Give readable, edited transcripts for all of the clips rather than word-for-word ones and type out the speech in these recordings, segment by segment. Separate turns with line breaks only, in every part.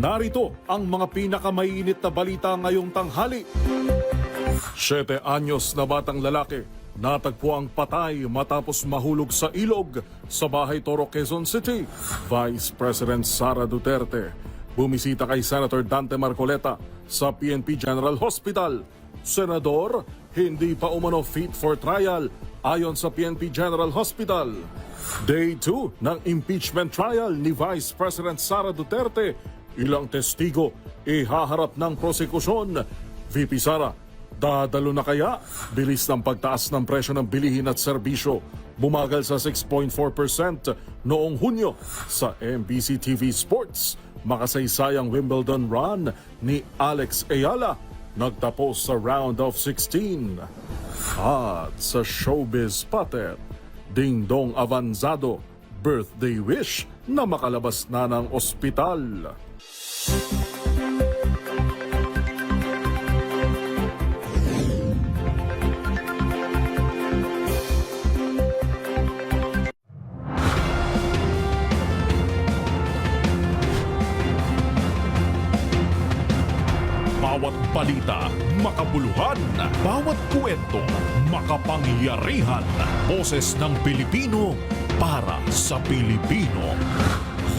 Narito ang mga pinakamainit na balita ngayong tanghali. 7 anyos na batang lalaki natagpuang patay matapos mahulog sa ilog sa Bahay Toro, Quezon City. Vice President Sara Duterte bumisita kay Senator Dante Marcoleta sa PNP General Hospital. Senador, hindi pa umano fit for trial ayon sa PNP General Hospital. Day 2 ng impeachment trial ni Vice President Sara Duterte. Ilang testigo ihaharap ng prosekusyon. VP Sara, dadalo na kaya? Bilis ng pagtaas ng presyo ng bilihin at serbisyo bumagal sa 6.4% noong Hunyo. Sa MBC TV Sports, makasaysayang Wimbledon run ni Alex Ayala nagtapos sa round of 16. At sa showbiz pattern, Ding Dong Avanzado, birthday wish na makalabas na ng ospital. Bawat balita, makabuluhan. Bawat kwento, makapangyarihan. Boses ng Pilipino para sa Pilipino.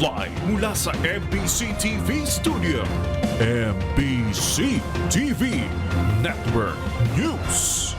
Live mula sa MBC TV Studio. MBC TV Network News.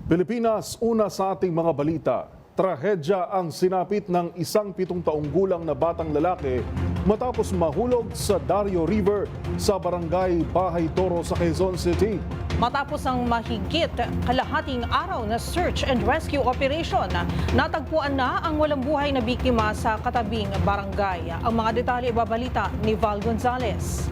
Pilipinas, una sa ating mga balita. Trahedya ang sinapit ng isang 7 taong gulang na batang lalaki matapos mahulog sa Dario River sa barangay Bahay Toro sa Quezon City.
Matapos ang mahigit kalahating araw na search and rescue operation, natagpuan na ang walang buhay na biktima sa katabing barangay. Ang mga detalye ibabalita ni Val Gonzalez.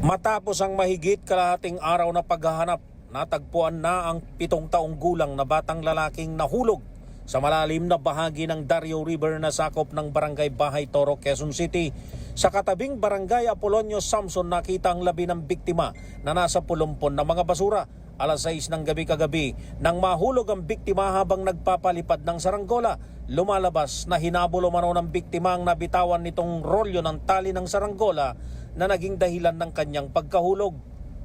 Matapos ang mahigit kalahating araw na paghahanap, natagpuan na ang 7 taong gulang na batang lalaking nahulog sa malalim na bahagi ng Dario River na sakop ng barangay Bahay Toro, Quezon City. Sa katabing barangay Apolonio Samson, nakita ang labi ng biktima na nasa pulumpon ng mga basura. Alas 6 ng gabi kagabi, nang mahulog ang biktima habang nagpapalipad ng saranggola, lumalabas na hinabol umano ng biktima ang nabitawan nitong rolyo ng tali ng saranggola na naging dahilan ng kanyang pagkahulog.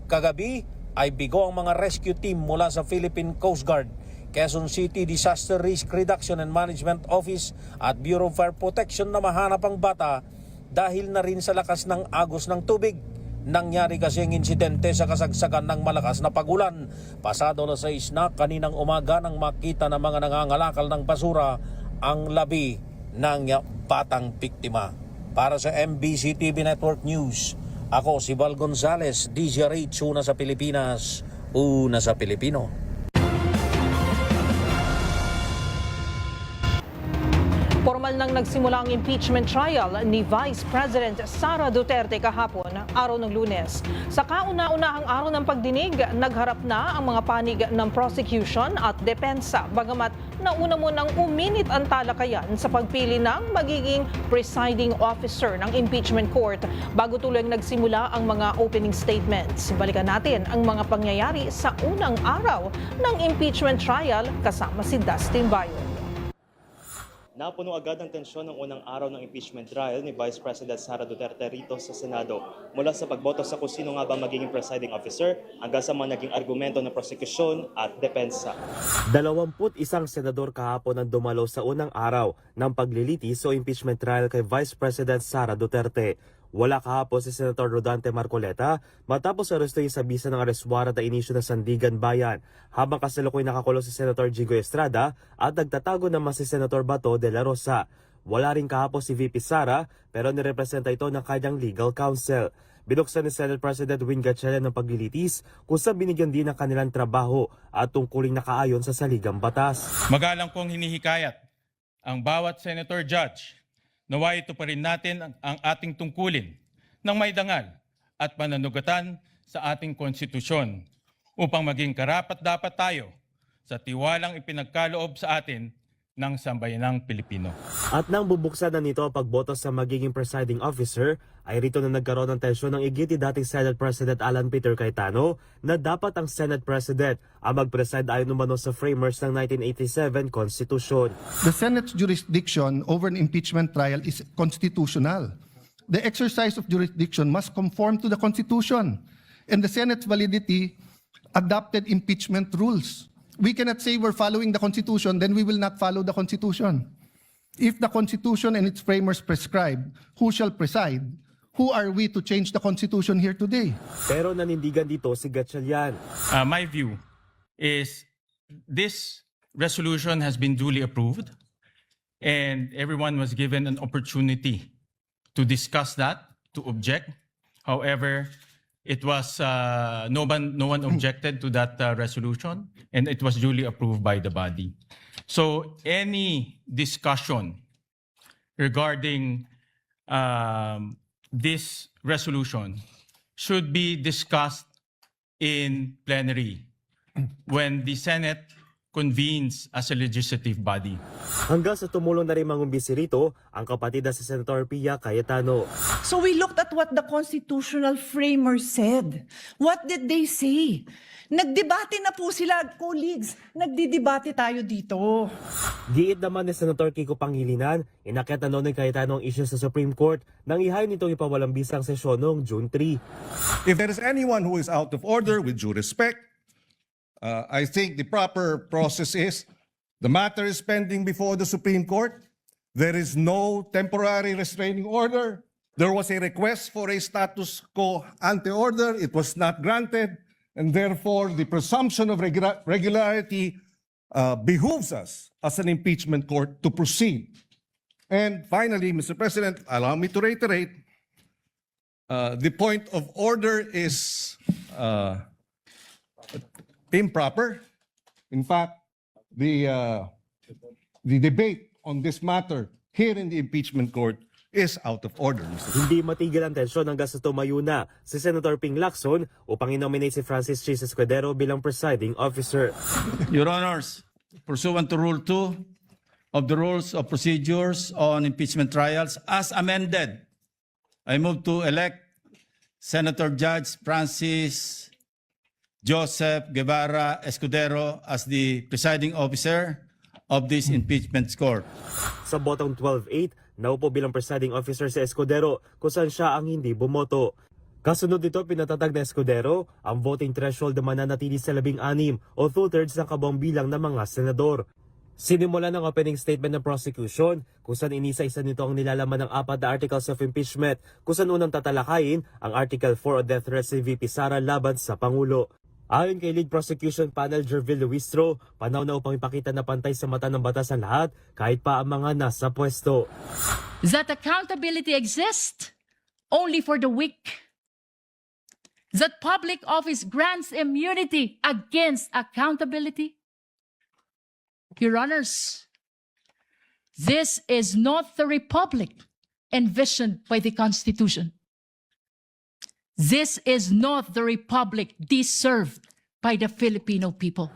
Kagabi ay bigo ang mga rescue team mula sa Philippine Coast Guard, Quezon City Disaster Risk Reduction and Management Office at Bureau of Fire Protection na mahanap ang bata dahil na rin sa lakas ng agos ng tubig. Nangyari kasi ang insidente sa kasagsagan ng malakas na pagulan. Pasado alas 6 na kaninang umaga nang makita ng mga nangangalakal ng basura ang labi ng batang biktima. Para sa MBC TV Network News, ako si Val Gonzalez, DZRH, una sa Pilipinas, una sa Pilipino.
Formal nang nagsimula ang impeachment trial ni Vice President Sara Duterte kahapon, araw ng Lunes. Sa kauna-unahang araw ng pagdinig, nagharap na ang mga panig ng prosecution at depensa, bagamat nauna munang uminit ang talakayan sa pagpili ng magiging presiding officer ng impeachment court bago tuloy nagsimula ang mga opening statements. Balikan natin ang mga pangyayari sa unang araw ng impeachment trial kasama si Dustin Bayon.
Napuno agad ang tensyon ng unang araw ng impeachment trial ni Vice President Sara Duterte rito sa Senado. Mula sa pagboto sa kung sino nga ba magiging presiding officer hanggang sa mga naging argumento ng prosekusyon at depensa.
21 senador kahapon ang dumalo sa unang araw ng paglilitis o impeachment trial kay Vice President Sara Duterte. Wala kahapon si Senator Rodante Marcoleta matapos arestuhin sa bisa ng arrest warrant na inisyu ng Sandigan Bayan, habang kasalukuyan nakakulong si Senator Jigo Estrada at nagtatago naman si Senator Bato de la Rosa. Wala rin kahapon si VP Sara pero nirepresenta ito ng kanyang legal counsel. Binuksan ni Senate President Win Gatchalian ng paglilitis kung saan binigyan din ng kanilang trabaho at tungkuling nakaayon sa saligang batas.
Magalang kong hinihikayat ang bawat Senator Judge naway ito pa rin natin ang ating tungkulin ng may dangal at pananugatan sa ating konstitusyon upang maging karapat-dapat tayo sa tiwalang ipinagkaloob sa atin ng sambayanang Pilipino.
At nang bubuksan na nito ang pagboto sa magiging presiding officer, ay rito na nagkaroon ng tensyon ng igiti dating Senate President Alan Peter Cayetano na dapat ang Senate President ang mag-preside ayon umano sa framers ng 1987 Constitution.
The Senate's jurisdiction over an impeachment trial is constitutional. The exercise of jurisdiction must conform to the Constitution, and the Senate's validity adopted impeachment rules. We cannot say we're following the Constitution, then we will not follow the Constitution. If the Constitution and its framers prescribe who shall preside, who are we to change the Constitution here today?
Pero nanindigan dito si Gatchalian.
My view is this resolution has been duly approved and everyone was given an opportunity to discuss that, to object. However, it was no one objected to that resolution, and it was duly approved by the body. So any discussion regarding this resolution should be discussed in plenary when the Senate convenes as a legislative body.
Hanggang sa tumulong na rin mangumbisi rito ang kapatid na si Senator Pia Cayetano.
So we looked at what the constitutional framers said. What did they say? Nagdebate na po sila, colleagues. Nagdidebate tayo dito.
Giit naman ni Senator Kiko Pangilinan, inakyat na noon ng Cayetano ang issue sa Supreme Court nang ihain nitong ipawalang bisang sesyon noong June 3.
If there is anyone who is out of order, with due respect, I think the proper process is the matter is pending before the Supreme Court. There is no temporary restraining order. There was a request for a status quo ante order. It was not granted. And therefore, the presumption of regularity behooves us as an impeachment court to proceed. And finally, Mr. President, allow me to reiterate, the point of order is improper. In fact, the debate on this matter here in the impeachment court is out of order, Mr. President.
Hindi matigil ang tensyon hanggang sa tumayo na si Senator Ping Lacson upang inominate si Francis Chis Escudero bilang presiding officer.
Your Honors, pursuant to Rule 2 of the Rules of Procedures on Impeachment Trials as amended, I move to elect Senator Judge Francis Joseph Guevara Escudero as the presiding officer of this impeachment court.
Sa botong 12-8, naupo bilang presiding officer si Escudero kung saan siya ang hindi bumoto. Kasunod dito, pinatatag na Escudero ang voting threshold na mananatili sa 16 o 2/3 ng kabuang bilang ng mga senador. Sinimula ng opening statement ng prosecution kung saan inisa-isa nito ang nilalaman ng 4 na articles of impeachment kung saan unang tatalakayin ang Article 4 o death threat si VP Sara laban sa Pangulo. Ayon kay Lead Prosecution Panel Jervil Luistro, panahon na upang ipakita na pantay sa mata ng batas ang lahat kahit pa ang mga nasa pwesto.
That accountability exists only for the weak. That public office grants immunity against accountability. Your Honors, this is not the republic envisioned by the Constitution. This is not the republic deserved by the Filipino people.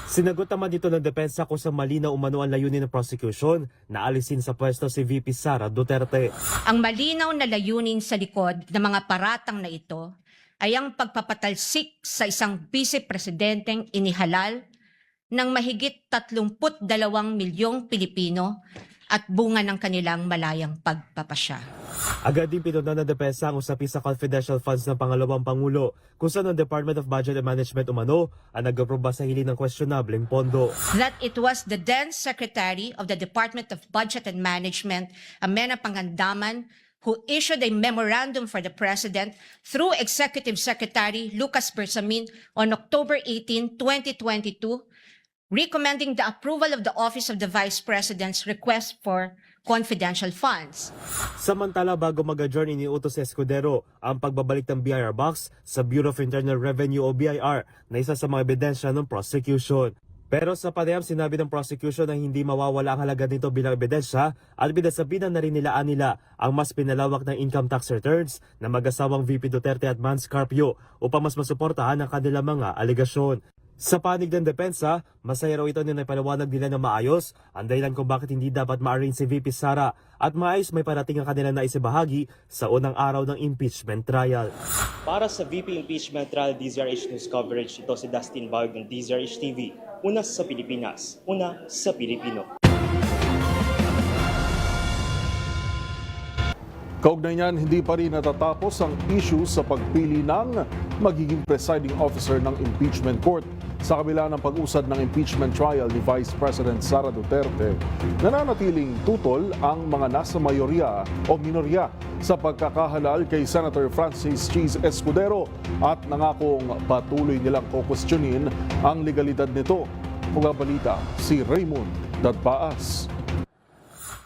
Sinagot naman dito ng depensa kung sa malinaw umano ang layunin ng prosecution na alisin sa pwesto si VP Sara Duterte.
Ang malinaw na layunin sa likod ng mga paratang na ito ay ang pagpapatalsik sa isang vice-presidenteng inihalal ng mahigit 32 milyong Pilipino at bunga ng kanilang malayang pagpapasya.
Agad din pinuna ng depensa ang usapi sa confidential funds ng pangalawang Pangulo kung saan ang Department of Budget and Management umano ang nag-aproba sa hiling ng questionableng pondo.
That it was the then Secretary of the Department of Budget and Management, Amena Pangandaman, who issued a memorandum for the President through Executive Secretary Lucas Bersamin on October 18, 2022, recommending the approval of the Office of the Vice President's request for confidential funds.
Samantala, bago mag-adjourn, iniutos si Escudero ang pagbabalik ng BIR box sa Bureau of Internal Revenue o BIR na isa sa mga ebidensya ng prosecution. Pero sa panayam, sinabi ng prosecution na hindi mawawala ang halaga nito bilang ebidensya at binasabihan na rin nilaan nila ang mas pinalawak ng income tax returns na mag-asawang VP Duterte at Mans Carpio upang mas masuportahan ang kanilang mga alegasyon. Sa panig ng depensa, masaya raw ito na ipaliwanag nila na maayos ang dahilan kung bakit hindi dapat ma-arraign si VP Sara at maayos may parating ang kanilang naisibahagi sa unang araw ng impeachment trial.
Para sa VP Impeachment Trial DZRH News Coverage, ito si Dustin Baug ng DZRH TV. Una sa Pilipinas, una sa Pilipino.
Kaugnay niyan, hindi pa rin natatapos ang issue sa pagpili ng magiging presiding officer ng impeachment court. Sa kabila ng pag-usad ng impeachment trial ni Vice President Sara Duterte, nananatiling tutol ang mga nasa mayorya o minorya sa pagkakahalal kay Senator Francis Cheese Escudero at nangakong patuloy nilang kukwestiyonin ang legalidad nito. Magabalita si Raymond Dadpaas.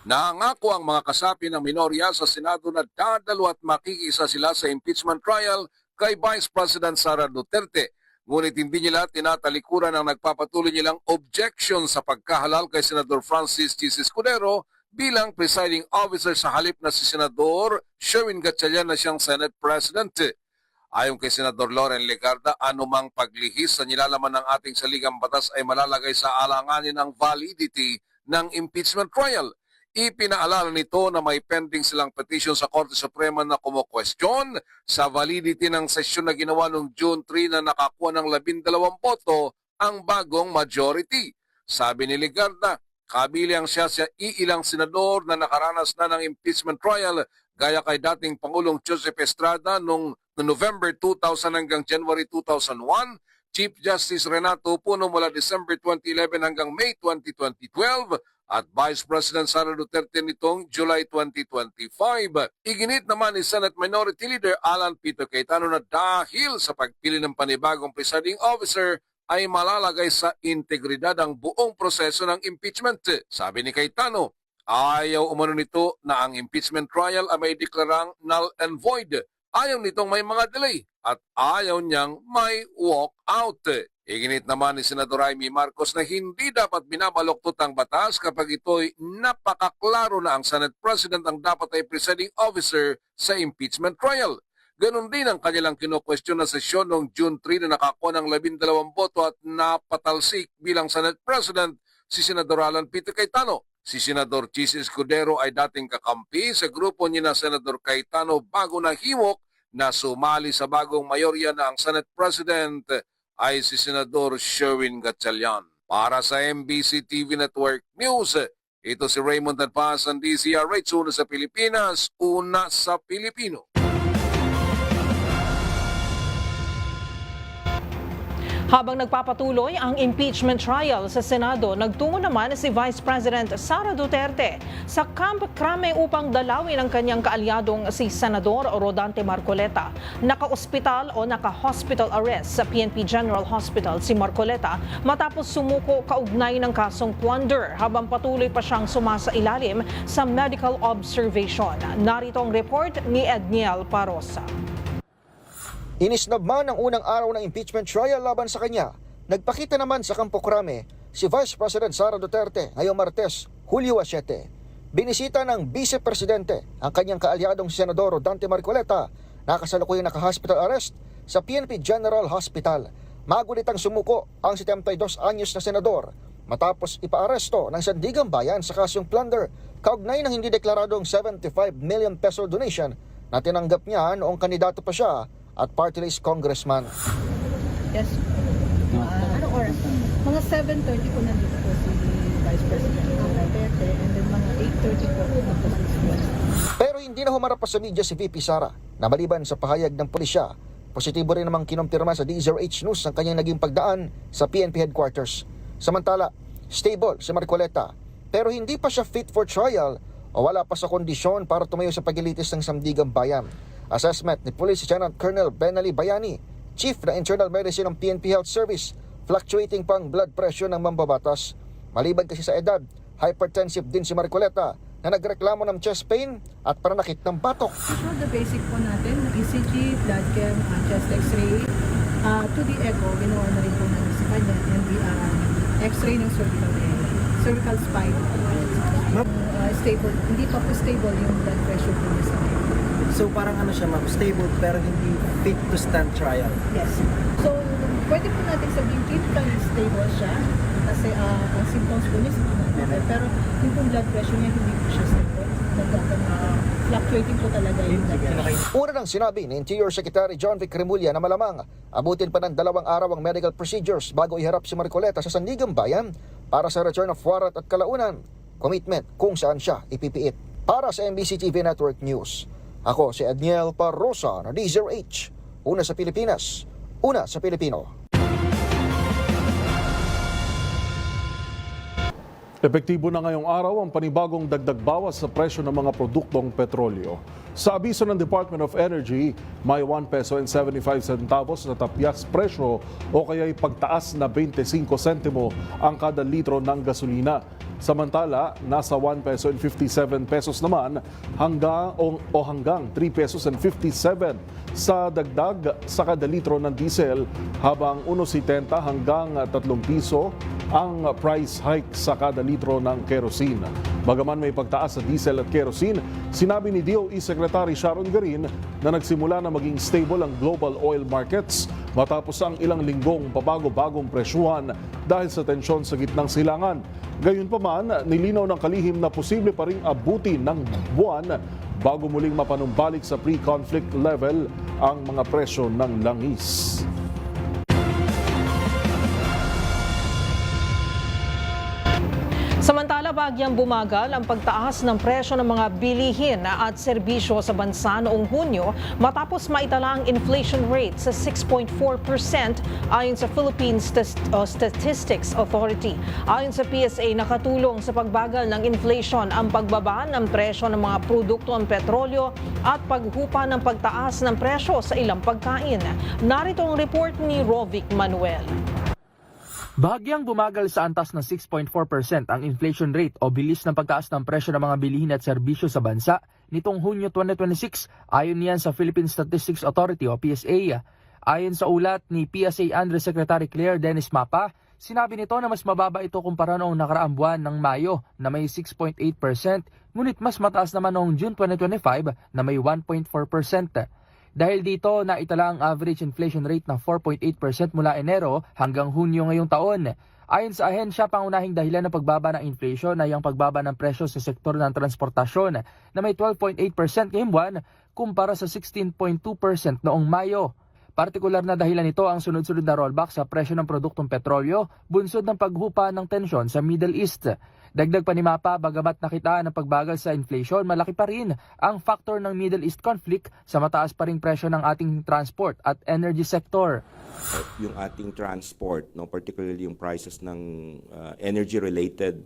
Nangako ang mga kasapi ng minorya sa Senado na dadalo at makikisa sila sa impeachment trial kay Vice President Sara Duterte. Ngunit hindi nila tinatalikuran ang nagpapatuloy nilang objection sa pagkahalal kay Senador Francis Cheese Escudero bilang presiding officer sa halip na si Senador Sherwin Gatchalian na siyang Senate President. Ayon kay Senador Loren Legarda, anumang paglihis sa nilalaman ng ating saligang batas ay malalagay sa alanganin ang validity ng impeachment trial. Ipinaalala nito na may pending silang petition sa Korte Suprema na kumo-question sa validity ng sesyon na ginawa noong June 3 na nakakuha ng 12 boto ang bagong majority. Sabi ni Legarda, kabilang siya sa iilang senador na nakaranas na ng impeachment trial gaya kay dating Pangulong Joseph Estrada noong November 2000 hanggang January 2001, Chief Justice Renato Puno mula December 2011 hanggang May 2012, at Vice President Sara Duterte nitong July 2025. Iginit naman ni Senate Minority Leader Alan Peter Cayetano na dahil sa pagpili ng panibagong presiding officer ay malalagay sa integridad ang buong proseso ng impeachment. Sabi ni Cayetano, ayaw umano nito na ang impeachment trial ay may deklarang null and void. Ayaw nitong may mga delay at ayaw niyang may walk out. Iginit naman ni Senador Amy Marcos na hindi dapat binabaluktot ang batas kapag ito'y napakaklaro na ang Senate President ang dapat ay presiding officer sa impeachment trial. Ganon din ang kanilang kino-question na sesyon noong June 3 na nakakuha ng 12 boto at napatalsik bilang Senate President si Senador Alan Peter Cayetano. Si Senador Cheese Escudero ay dating kakampi sa grupo ni na Senador Cayetano bago nahimok na sumali sa bagong mayorya na ang Senate President ay si Senador Sherwin Gatchalian. Para sa MBC TV Network News, ito si Raymond Dadpaas ng DZRH, una sa Pilipinas, una sa Pilipino.
Habang nagpapatuloy ang impeachment trial sa Senado, nagtungo naman si Vice President Sara Duterte sa Camp Crame upang dalawin ang kanyang kaalyadong si Senador Rodante Marcoleta. Naka-ospital o naka-hospital arrest sa PNP General Hospital si Marcoleta matapos sumuko kaugnay ng kasong plunder habang patuloy pa siyang sumasailalim sa medical observation. Narito ang report ni Edniel Parosa.
Inisnab man ang unang araw ng impeachment trial laban sa kanya. Nagpakita naman sa Campo Crame si Vice President Sara Duterte ngayong Martes, Hulyo 7. Binisita ng Vice Presidente ang kanyang kaalyadong si Senador Rodante Marcoleta na kasalukuyang naka-hospital arrest sa PNP General Hospital. Magulitang sumuko ang 72 anyos na senador matapos ipaaresto ng Sandigang Bayan sa kasong plunder kaugnay ng hindi deklaradong 75 million peso donation na tinanggap niya noong kandidato pa siya at party list congressman.
Yes. Anong oras? Mga 7:30 po nandito po si Vice President Duterte and then mga 8:30 po
Pero hindi na humarap pa sa media si VP Sara na maliban sa pahayag ng pulisya, positibo rin namang kinumpirma sa DZRH News ang kanyang naging pagdaan sa PNP headquarters. Samantala, stable si Marcoleta pero hindi pa siya fit for trial o wala pa sa kondisyon para tumayo sa paglilitis ng Sandigang Bayan. Assessment ni Police Lieutenant Colonel Benali Bayani, Chief na Internal Medicine ng PNP Health Service, fluctuating pang blood pressure ng mambabatas. Maliban kasi sa edad, hypertensive din si Marcoleta na nagreklamo ng chest pain at pananakit ng batok.
So the basic po natin, ECG, blood chem, chest x-ray, to the echo, ginawa na rin po natin sa kanya, and the x-ray ng cervical spine. Stable, hindi pa po stable yung blood pressure po niya sa kanya.
So parang ano siya ma'am, stable pero hindi fit to stand trial.
Yes. So pwede po natin sabihin clinically stable siya kasi ang symptoms po niya significant, pero yung pong blood pressure niya hindi po siya stable. Fluctuating po talaga yung blood pressure.
Una nang sinabi ni Interior Secretary John Vic Remulla na malamang abutin pa ng 2 araw ang medical procedures bago iharap si Marcoleta sa Sandigan Bayan para sa return of warrant at kalaunan. Commitment kung saan siya ipipiit. Para sa MBC TV Network News, ako si Edniel Parrosa na D0H. Una sa Pilipinas, una sa Pilipino.
Epektibo na ngayong araw ang panibagong dagdag bawas sa presyo ng mga produktong petrolyo. Sa abiso ng Department of Energy, may 1 peso and 75 centavos na tapyas presyo o kaya'y pagtaas na 25 sentimo ang kada litro ng gasolina. Samantala, nasa 1 peso and 57 pesos naman hanggang 3 pesos and 57 sa dagdag sa kada litro ng diesel, habang 1.70 hanggang 3 piso ang price hike sa kada litro ng kerosene. Bagaman may pagtaas sa diesel at kerosene, sinabi ni DOE Secretary Sharon Garin na nagsimula na maging stable ang global oil markets matapos ang ilang linggong pabago-bagong presyuhan dahil sa tensyon sa gitnang silangan. Gayunpaman, nilinaw ng kalihim na posible pa ring abuti ng buwan bago muling mapanumbalik sa pre-conflict level ang mga presyo ng langis.
Samantala, bagyang bumagal ang pagtaas ng presyo ng mga bilihin at serbisyo sa bansa noong Hunyo matapos maitala ang inflation rate sa 6.4% ayon sa Philippine Statistics Authority. Ayon sa PSA, nakatulong sa pagbagal ng inflation ang pagbaba ng presyo ng mga produkto ng petrolyo at paghupa ng pagtaas ng presyo sa ilang pagkain. Narito ang report ni Rovic Manuel.
Bahagyang bumagal sa antas ng 6.4% ang inflation rate o bilis ng pagtaas ng presyo ng mga bilihin at serbisyo sa bansa nitong Hunyo 2026 ayon niyan sa Philippine Statistics Authority o PSA. Ayon sa ulat ni PSA Undersecretary Claire Dennis Mapa, sinabi nito na mas mababa ito kumpara noong nakaraang buwan ng Mayo na may 6.8%, ngunit mas mataas naman noong June 2025 na may 1.4%. Dahil dito, naitala ang average inflation rate na 4.8% mula Enero hanggang Hunyo ngayong taon. Ayon sa ahensya, pangunahing dahilan ng pagbaba ng inflation ay ang pagbaba ng presyo sa sektor ng transportasyon na may 12.8% ngayong buwan kumpara sa 16.2% noong Mayo. Partikular na dahilan nito ang sunod-sunod na rollback sa presyo ng produktong petrolyo, bunsod ng paghupa ng tensyon sa Middle East. Dagdag pa ni Mapa, bagamat nakita ng pagbagal sa inflation, malaki pa rin ang factor ng Middle East conflict sa mataas pa ring presyo ng ating transport at energy sector.
Yung ating transport, no, particularly yung prices ng energy-related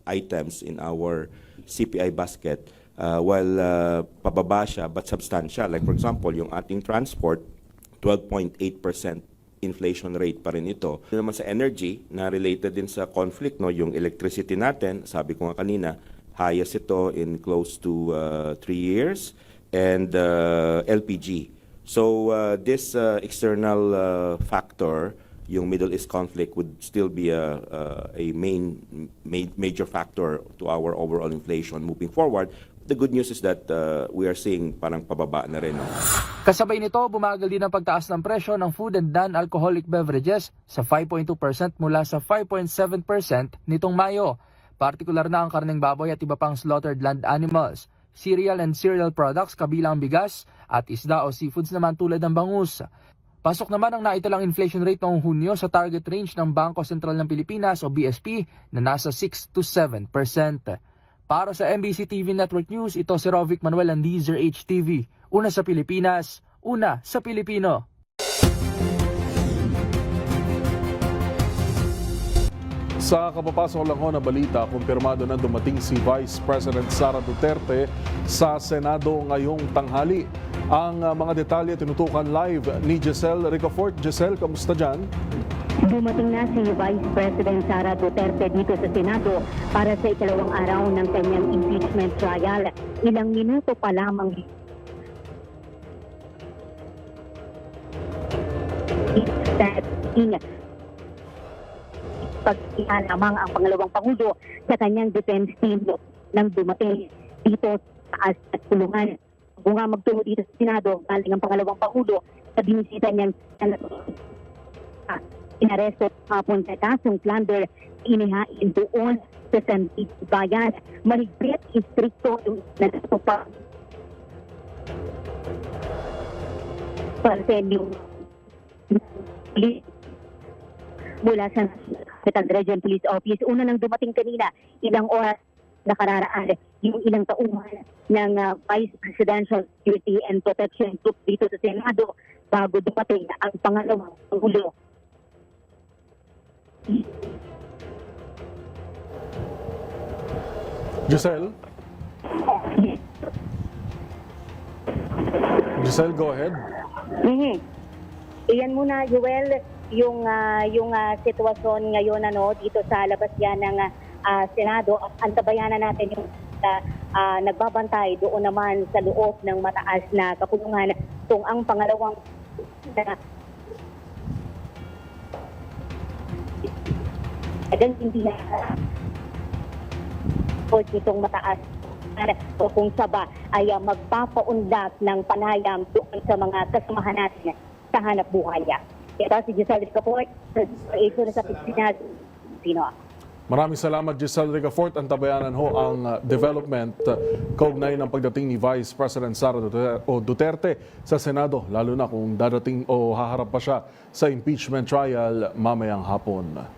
items in our CPI basket, while pababa siya but substantial. Like for example, yung ating transport, 12.8% inflation rate pa rin ito. Naman sa energy na related din sa conflict, no, yung electricity natin, sabi ko nga kanina, highest ito in close to 3 years, and LPG. So this external factor, yung Middle East conflict, would still be a major factor to our overall inflation moving forward. The good news is that we are seeing parang pababa na rin. No?
Kasabay nito, bumagal din ang pagtaas ng presyo ng food and non-alcoholic beverages sa 5.2% mula sa 5.7% nitong Mayo. Partikular na ang karneng baboy at iba pang slaughtered land animals. Cereal and cereal products kabilang bigas at isda o seafoods naman tulad ng bangus. Pasok naman ang naitalang inflation rate noong Hunyo sa target range ng Bangko Sentral ng Pilipinas o BSP na nasa 6 to 7%. Para sa MBC TV Network News, ito si Rovic Manuel ng D0H TV. Una sa Pilipinas, una sa Pilipino.
Sa kapapasok lang ho na balita, kumpirmado na dumating si Vice President Sara Duterte sa Senado ngayong tanghali. Ang mga detalye tinutukan live ni Giselle Ricafort. Giselle, kamusta dyan?
Dumating na si Vice President Sara Duterte dito sa Senado para sa ikalawang araw ng kanyang impeachment trial. Ilang minuto pa lamang pagkihan lamang ang pangalawang pangulo sa kanyang defense team nang dumating dito sa at kulungan. Kung nga magtungo dito sa Senado, galing ang pangalawang pangulo sa binisita niyang Inaresto hapon sa kasong plunder, inihain doon sa San Pedro Bayan. Mahigpit, istrikto yung natutupad. Parsenyo mula sa Capital Region Police Office. Una nang dumating kanina, ilang oras nakararaan yung ilang tauhan ng Vice Presidential Security and Protection Group dito sa Senado bago dumating ang pangalawang Pangulo.
Giselle? Giselle, go ahead.
Iyan muna, Joel, yung sitwasyon ngayon dito sa labas yan ng Senado. Antabayanan natin yung nagbabantay doon naman sa loob ng mataas na kapulungan kung ang pangalawang hindi na itong mataas o kung saba ay magpapaunlak ng panayam doon sa mga kasamahan natin sa hanap buhay. Ito si Giselle Ricafort, sa Pilipinas.
Maraming salamat, Giselle Ricafort. Antabayanan ho ang development kaugnay ng pagdating ni Vice President Sara Duterte sa Senado, lalo na kung dadating o haharap pa siya sa impeachment trial mamayang hapon.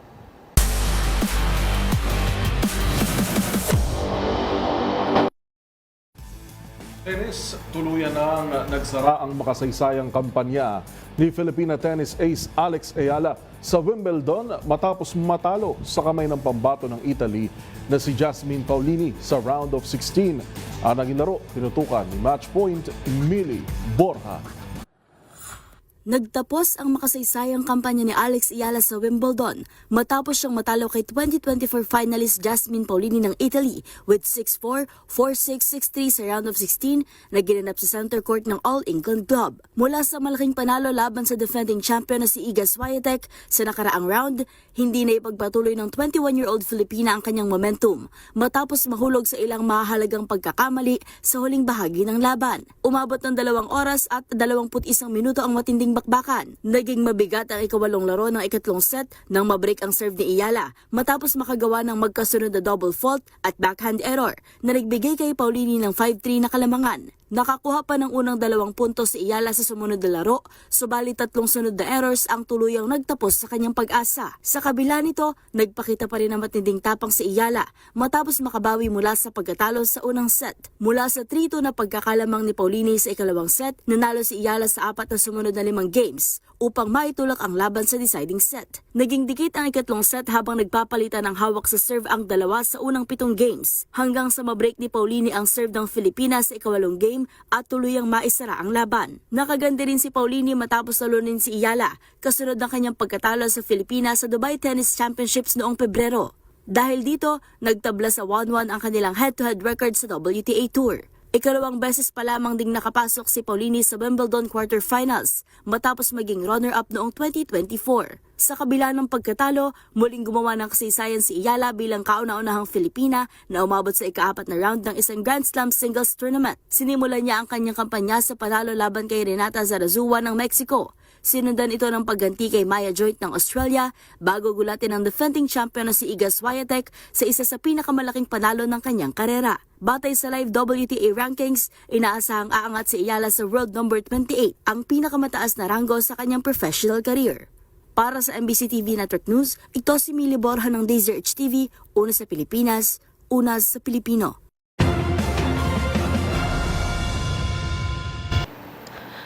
Tennis, tuluyan nang nagsara ang makasaysayang kampanya ni Filipina tennis ace Alex Ayala sa Wimbledon matapos matalo sa kamay ng pambato ng Italy na si Jasmine Paolini sa round of 16. Ang naging laro, tinutukan ni match point Mili Borja.
Nagtapos ang makasaysayang kampanya ni Alex Ayala sa Wimbledon matapos siyang matalo kay 2024 finalist Jasmine Paolini ng Italy with 6-4, 4-6, 6-3 sa round of 16 na ginanap sa center court ng All England Club. Mula sa malaking panalo laban sa defending champion na si Iga Swiatek sa nakaraang round, hindi na ipagpatuloy ng 21-year-old Filipina ang kanyang momentum matapos mahulog sa ilang mahalagang pagkakamali sa huling bahagi ng laban. Umabot ng 2 oras at 21 minuto ang matinding bakbakan. Naging mabigat ang ikawalong laro ng ikatlong set nang mabreak ang serve ni Ayala matapos makagawa ng magkasunod na double fault at backhand error na nagbigay kay Paolini ng 5-3 na kalamangan. Nakakuha pa ng unang 2 puntos si Ayala sa sumunod na laro, subalit 3 sunod na errors ang tuluyang nagtapos sa kanyang pag-asa. Sa kabila nito, nagpakita pa rin ng matinding tapang si Ayala matapos makabawi mula sa pagkatalo sa unang set. Mula sa 3-2 na pagkakalamang ni Paolini sa ikalawang set, nanalo si Ayala sa 4 na sumunod na 5 games upang maitulak ang laban sa deciding set. Naging dikit ang ikatlong set habang nagpapalitan ng hawak sa serve ang 2 sa unang 7 games hanggang sa mabreak ni Paolini ang serve ng Pilipinas sa ikawalong game at tuluyang maisara ang laban. Nakaganda rin si Paolini matapos talunin si Ayala kasunod ng kanyang pagkatalo sa Pilipinas sa Dubai Tennis Championships noong Pebrero. Dahil dito, nagtabla sa 1-1 ang kanilang head-to-head record sa WTA Tour. Ikalawang beses pa lamang ding nakapasok si Paolini sa Wimbledon quarterfinals matapos maging runner-up noong 2024. Sa kabila ng pagkatalo, muling gumawa ng kasaysayan si Ayala bilang kauna-unahang Filipina na umabot sa ika-4 na round ng isang Grand Slam singles tournament. Sinimulan niya ang kanyang kampanya sa panalo laban kay Renata Zarazua ng Mexico. Sinundan ito ng pagganti kay Maya Joint ng Australia bago gulatin ang defending champion na si Iga Swiatek sa isa sa pinakamalaking panalo ng kanyang karera. Batay sa live WTA rankings, inaasahang aangat si Ayala sa world number 28, ang pinakamataas na ranggo sa kanyang professional career. Para sa MBC TV Network News, ito si Mili Borja ng DZRH TV, una sa Pilipinas, una sa Pilipino.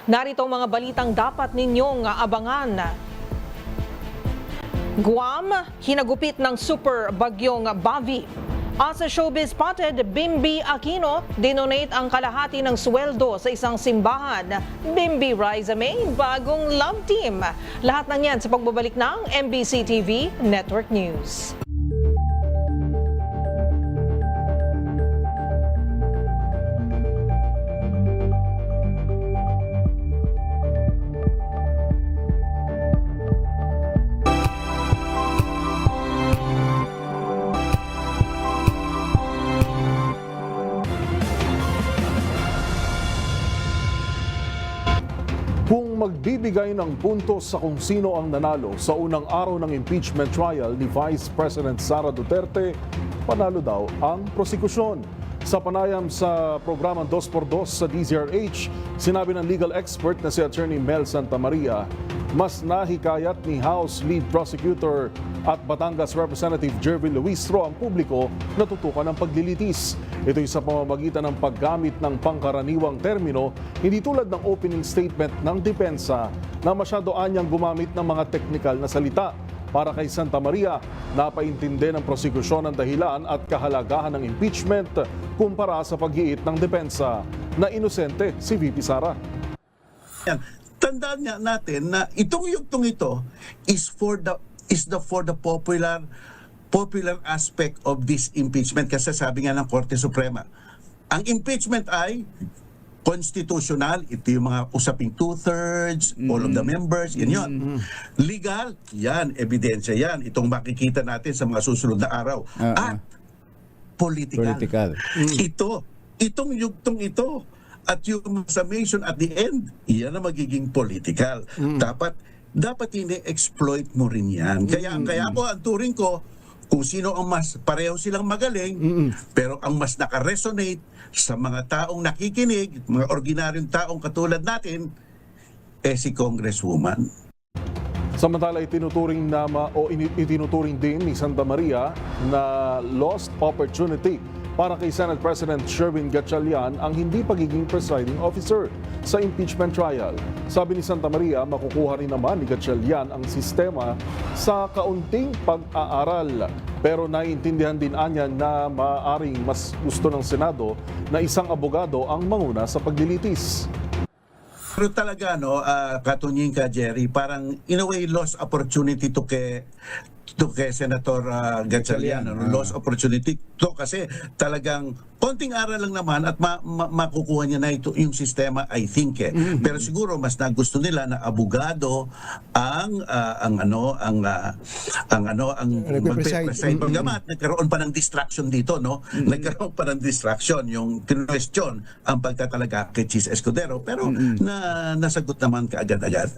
Narito ang mga balitang dapat ninyong abangan. Guam, hinagupit ng super bagyong Bavi. Asa showbiz spotted, Bimbi Aquino, dinonate ang kalahati ng sweldo sa isang simbahan. Bimbi Riza May, bagong love team. Lahat ng yan sa pagbabalik ng MBC TV Network News.
magbibigay ng puntos sa kung sino ang nanalo sa unang araw ng impeachment trial ni Vice President Sara Duterte, panalo daw ang prosekusyon. Sa panayam sa programang 2x2 sa DZRH, sinabi ng legal expert na si Attorney Mel Santamaria, mas nahikayat ni House Lead Prosecutor at Batangas Representative Jervy Luistro ang publiko na tutukan ng paglilitis. Ito'y sa pamamagitan ng paggamit ng pangkaraniwang termino, hindi tulad ng opening statement ng depensa na masyado anyang gumamit ng mga teknikal na salita. Para kay Santamaria, napaintindi ng prosekusyon ang dahilan at kahalagahan ng impeachment kumpara sa pag-iit ng depensa na inosente si VP Sara.
Tandaan natin na itong yugtong ito is for the popular aspect of this impeachment, kasi sabi nga ng Korte Suprema, ang impeachment ay constitutional, ito yung mga usaping 2/3, all of the members, yun. Legal, yan, ebidensya yan, itong makikita natin sa mga susunod na araw. At political. Itong yugtong ito, at yung summation at the end, yan na magiging political. Dapat ini-exploit mo rin yan. Kaya po, ang turing ko, kung sino ang mas, pareho silang magaling, pero ang mas nakaresonate sa mga taong nakikinig, mga ordinaryong taong katulad natin, si Congresswoman.
Samantala, itinuturing din ni Santamaria na lost opportunity para kay Senate President Sherwin Gatchalian ang hindi pagiging presiding officer sa impeachment trial. Sabi ni Santamaria, makukuha rin naman ni Gatchalian ang sistema sa kaunting pag-aaral. Pero naiintindihan din anya na maaaring mas gusto ng Senado na isang abogado ang manguna sa paglilitis.
Pero talaga, katunying ka, Jerry, parang in a way lost opportunity to kay Senator Gatchalian. Lost opportunity to kasi talagang konting aral lang naman at makukuha niya na ito yung sistema, I think. Pero siguro mas nagusto magpe-preside. Pagkamat nagkaroon pa ng distraction dito, nagkaroon pa ng distraction yung question ang pagtatalaga kay Chis Escudero, pero nasagot naman kaagad-agad.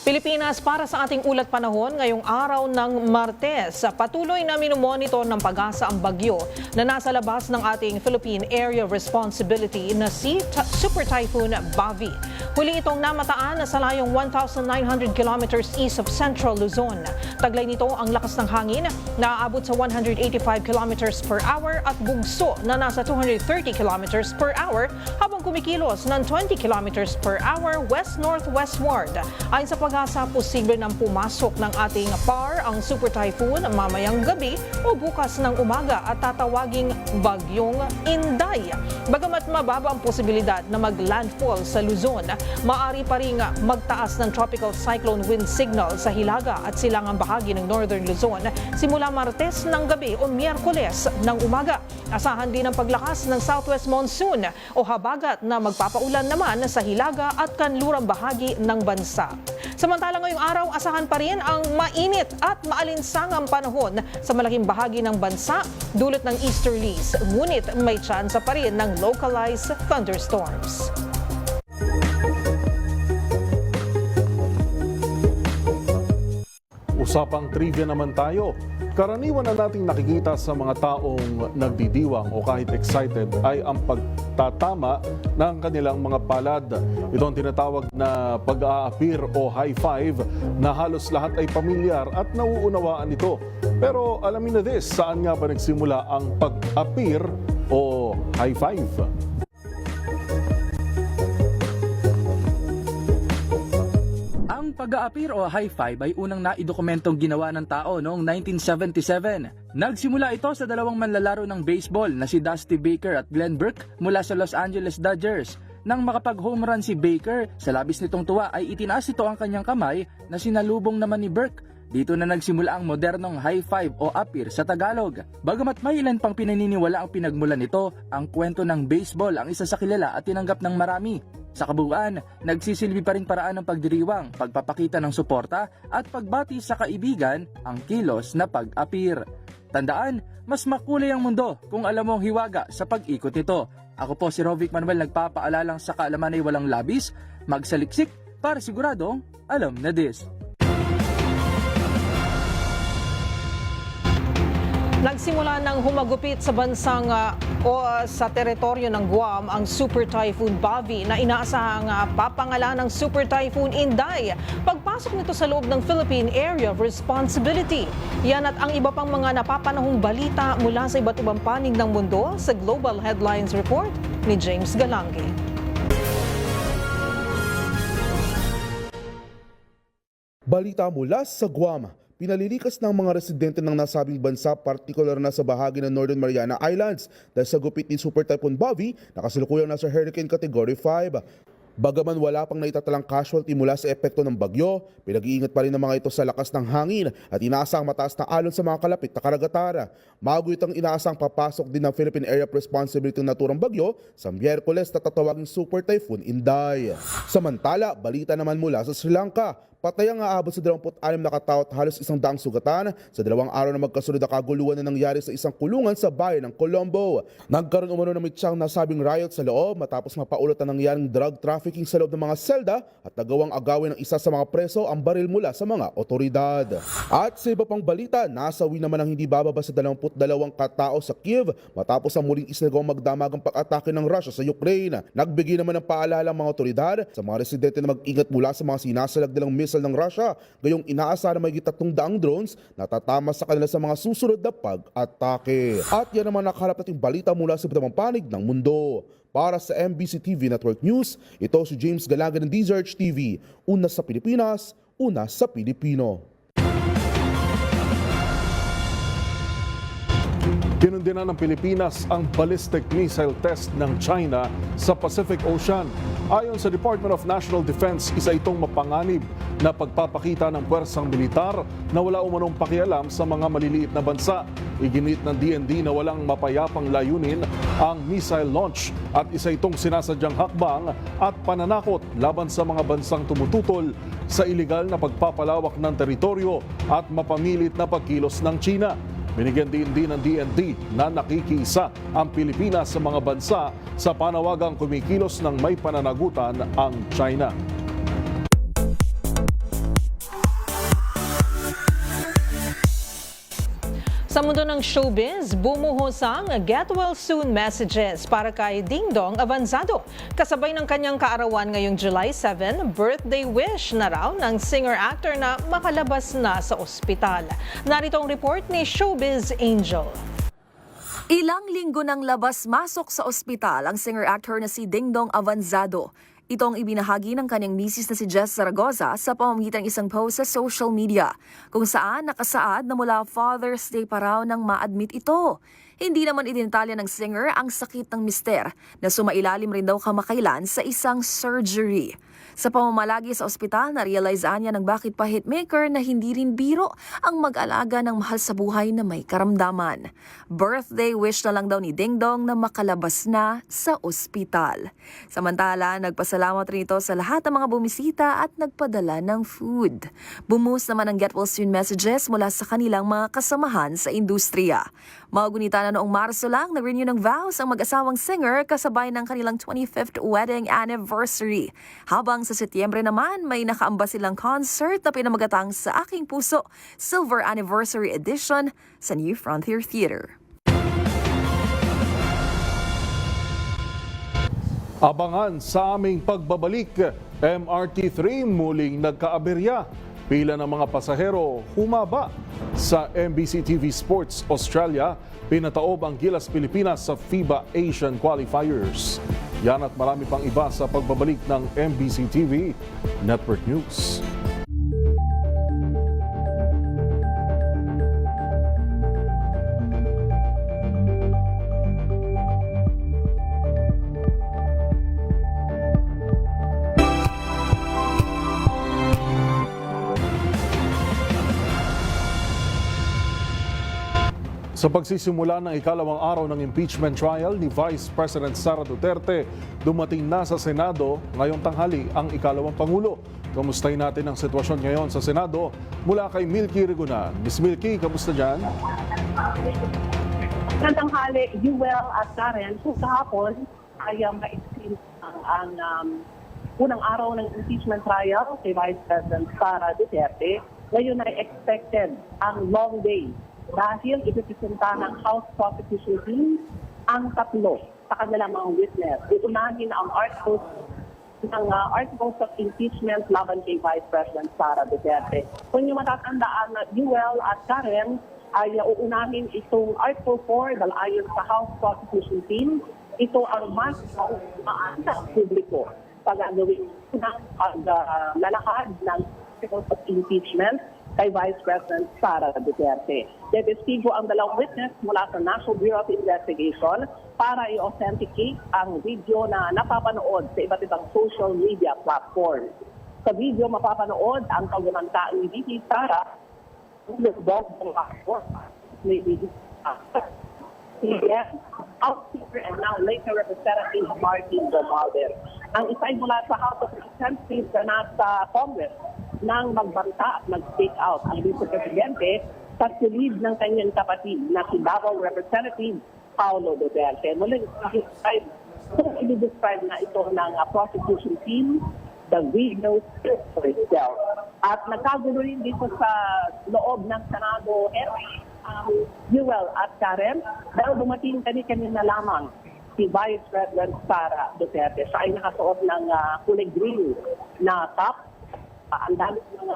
Pilipinas, para sa ating ulat panahon ngayong araw ng Martes. Patuloy na minomonitor ng PAGASA ang bagyo na nasa labas ng ating Philippine Area Responsibility na si Super Typhoon Bavi. Huli itong namataan sa layong 1,900 kilometers east of Central Luzon. Taglay nito ang lakas ng hangin na aabot sa 185 kilometers per hour at bugso na nasa 230 kilometers per hour habang kumikilos ng 20 kilometers per hour west-northwestward. Ayon sa PAGASA, posible nang pumasok ng ating PAR ang Super Typhoon mamayang gabi o bukas ng umaga at tatawaging Bagyong Inday. Bagamat mababa ang posibilidad na mag-landfall sa Luzon, maaari pa ring magtaas ng tropical cyclone wind signal sa Hilaga at silangang bahagi ng Northern Luzon simula Martes ng gabi o Miyerkules ng umaga. Asahan din ang paglakas ng southwest monsoon o habagat na magpapaulan naman sa Hilaga at kanlurang bahagi ng bansa. Samantala ngayong araw, asahan pa rin ang mainit at maalinsangang panahon sa malaking bahagi ng bansa dulot ng easterlies. Ngunit may tsansa pa rin ng localized thunderstorms.
Usapang trivia naman tayo. Karaniwan na nating nakikita sa mga taong nagdidiwang o kahit excited ay ang pagtatama ng kanilang mga palad. Ito ang tinatawag na pag-aapir o high five na halos lahat ay pamilyar at nauunawaan ito. Pero alamin na this, saan nga ba nagsimula ang pag-apir o high five?
Ang pag-aapir o high five ay unang naidokumentong ginawa ng tao noong 1977. Nagsimula ito sa dalawang manlalaro ng baseball na si Dusty Baker at Glenn Burke mula sa Los Angeles Dodgers. Nang makapag-home run si Baker, sa labis nitong tuwa ay itinaas ito ang kanyang kamay na sinalubong naman ni Burke. Dito na nagsimula ang modernong high five o apir sa Tagalog. Bagamat may ilan pang pinaniniwala ang pinagmulan nito, ang kwento ng baseball ang isa sa kilala at tinanggap ng marami. Sa kabuuan, nagsisilbi pa rin paraan ng pagdiriwang, pagpapakita ng suporta at pagbati sa kaibigan ang kilos na pag-apir. Tandaan, mas makulay ang mundo kung alam mong hiwaga sa pag-ikot nito. Ako po si Rovic Manuel, nagpapaalalang sa kaalaman ay walang labis, magsaliksik para siguradong alam na this.
Nagsimula ng humagupit sa bansang sa teritoryo ng Guam ang Super Typhoon Bavi na inaasahang papangalan ng Super Typhoon Inday. Pagpasok nito sa loob ng Philippine Area of Responsibility. Yan at ang iba pang mga napapanahong balita mula sa iba't ibang panig ng mundo sa Global Headlines Report ni James Galange.
Balita mula sa Guam. Pinalilikas ng mga residente ng nasabing bansa, partikular na sa bahagi ng Northern Mariana Islands dahil sa gupit ni Super Typhoon Bavi na kasalukuyang nasa Hurricane Category 5. Bagaman wala pang naitatalang casualty mula sa epekto ng bagyo, pinag-iingat pa rin ng mga ito sa lakas ng hangin at inaasang mataas na alon sa mga kalapit na karagatan. Maguit ang inaasang papasok din ng Philippine Area of Responsibility ng naturang bagyo sa Miyerkules na tatawaging Super Typhoon Inday. Samantala, balita naman mula sa Sri Lanka. Patay ang aabot sa 26 na katao at halos 100 sugatan sa 2 araw na magkasunod na kaguluhan na nangyari sa isang kulungan sa bayan ng Colombo. Nagkaroon umano ng mitsang nasabing riot sa loob matapos mapaulot na nangyaring drug trafficking sa loob ng mga selda at nagawang agawin ng isa sa mga preso ang baril mula sa mga otoridad. At sa iba pang balita, nasawi naman ang hindi bababa sa 22 katao sa Kiev matapos ang muling isinagawang magdamagang pag-atake ng Russia sa Ukraine. Nagbigay naman ng paalala ang mga otoridad sa mga residente na mag-ingat mula sa mga sinasalagdalang missile ng Russia, gayong inaasa na may 300 drones na tatama sa kanila sa mga susunod na pag-atake. At yan naman nakaharap nating balita mula sa iba't panig ng mundo. Para sa MBC TV Network News, ito si James Galaga ng DZRH TV. Una sa Pilipinas, una sa Pilipino.
Kinundina ng Pilipinas ang ballistic missile test ng China sa Pacific Ocean. Ayon sa Department of National Defense, isa itong mapanganib na pagpapakita ng puwersang militar na wala umanong pakialam sa mga maliliit na bansa. Iginit ng DND na walang mapayapang layunin ang missile launch at isa itong sinasadyang hakbang at pananakot laban sa mga bansang tumututol sa iligal na pagpapalawak ng teritoryo at mapamilit na pagkilos ng China. Binigyan din ng DND na nakikiisa ang Pilipinas sa mga bansa sa panawagang kumikilos ng may pananagutan ang China.
Sa mundo ng showbiz, bumuhos ang get well soon messages para kay Ding Dong Avanzado. Kasabay ng kanyang kaarawan ngayong July 7, birthday wish na raw ng singer-actor na makalabas na sa ospital. Narito ang report ni Showbiz Angel.
Ilang linggo nang labas-masok sa ospital ang singer-actor na si Ding Dong Avanzado. Ito ang ibinahagi ng kanyang misis na si Jess Zaragoza sa pamamagitan ng isang post sa social media, kung saan nakasaad na mula Father's Day pa raw nang ma-admit ito. Hindi naman idintalya ng singer ang sakit ng mister na sumailalim rin daw kamakailan sa isang surgery. Sa pamamalagi sa ospital, na-realizean niya ng bakit pa hitmaker na hindi rin biro ang mag-alaga ng mahal sa buhay na may karamdaman. Birthday wish na lang daw ni Ding Dong na makalabas na sa ospital. Samantala, nagpasalamat rin ito sa lahat ng mga bumisita at nagpadala ng food. Bumuhos naman ang get well soon messages mula sa kanilang mga kasamahan sa industriya. Maugunita na noong Marso lang, nag-renew ng vows ang mag-asawang singer kasabay ng kanilang 25th wedding anniversary. Habang sa Setyembre naman, may nakaamba silang concert na pinamagatang Sa Aking Puso, Silver Anniversary Edition sa New Frontier Theater.
Abangan sa aming pagbabalik, MRT3 muling nagkaaberya. Pila ng mga pasahero humaba. Sa MBC TV Sports Australia, pinataob ang Gilas Pilipinas sa FIBA Asian Qualifiers. Yan at marami pang iba sa pagbabalik ng MBC TV Network News. Sa pagsisimula ng ikalawang araw ng impeachment trial ni Vice President Sara Duterte, dumating na sa Senado ngayong tanghali ang ikalawang Pangulo. Kamustahin natin ang sitwasyon ngayon sa Senado mula kay Milky Rigunan. Miss Milky, kamusta dyan?
Sa tanghali, Yuel at Karen, kahapon,
ay ma-extend ang unang araw ng impeachment trial kay Vice President Sara Duterte. Ngayon ay expected ang long day dahil ipipresenta ng House Prosecution Team ang tatlo sa kanilang mga witness. Uunahin ang articles of impeachment laban kay Vice President Sara Duterte. Kung yung matatandaan na Yuel at Karen ay uunahin itong Article 4 dahil ayon sa House Prosecution Team, ito ang mas maumaan sa publiko pag gagawin ng lalakad ng articles of impeachment kay Vice President Sara Duterte. Detestigo ang dalawang witness mula sa National Bureau of Investigation para i-authenticate ang video na napapanood sa iba't ibang social media platforms. Sa video mapapanood ang paggumantaan ni VP Sara CBS, House Speaker and now later Representative Martin Romualdez. Ang isa ay mula sa House of Representatives na nasa Congress nang magbanta at mag-speak out ang Vice Presidente sa silid ng kanyang kapatid na si Davao Representative Paulo Duterte. Muling i-describe na ito ng prosecution team, the video speaks for itself. At nagkagulo rin dito sa loob ng Senado, Yuel at Karen, dahil dumating kanina lamang si Vice President Sara Duterte. Siya ay nakasuot ng kulay green na top. Ang dami ng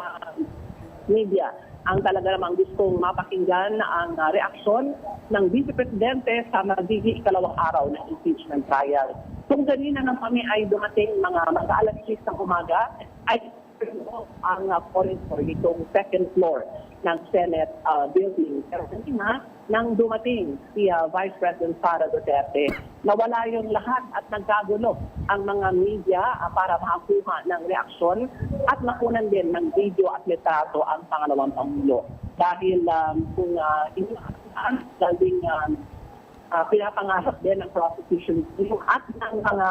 media ang talaga namang gustong mapakinggan ang reaksyon ng Vice Presidente sa magiging ikalawang araw ng impeachment trial. Kung ganina ng kami ay dumating mga mag-alas 6 ng umaga, ay ang corridor itong second floor ng Senate building. Pero kanina, nang dumating si Vice President Sara Duterte, nawala yung lahat at nagkagulo ang mga media para makakuha ng reaksyon at nakunan din ng video at litrato ang pangalawang Pangulo. Dahil kung pinapangarap din ng prosecution at ng mga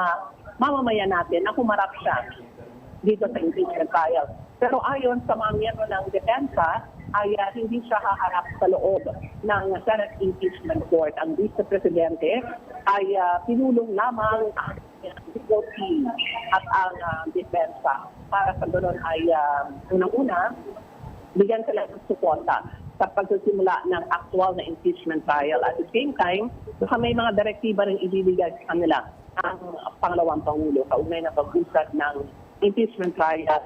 mamamayan natin na humarap siya dito sa impeachment trial. Pero ayon sa mga miyembro ng depensa, ay hindi siya haharap sa loob ng Senate Impeachment Court. Ang Vice Presidente ay pinulong lamang ang legal team at ang depensa para sa ganoon ay unang-una, bigyan sila ng suporta sa pagsisimula ng actual na impeachment trial. At the same time, baka may mga direktiba rin ibibigay sa kanila ang pangalawang Pangulo kaugnay na pag-usad ng impeachment trial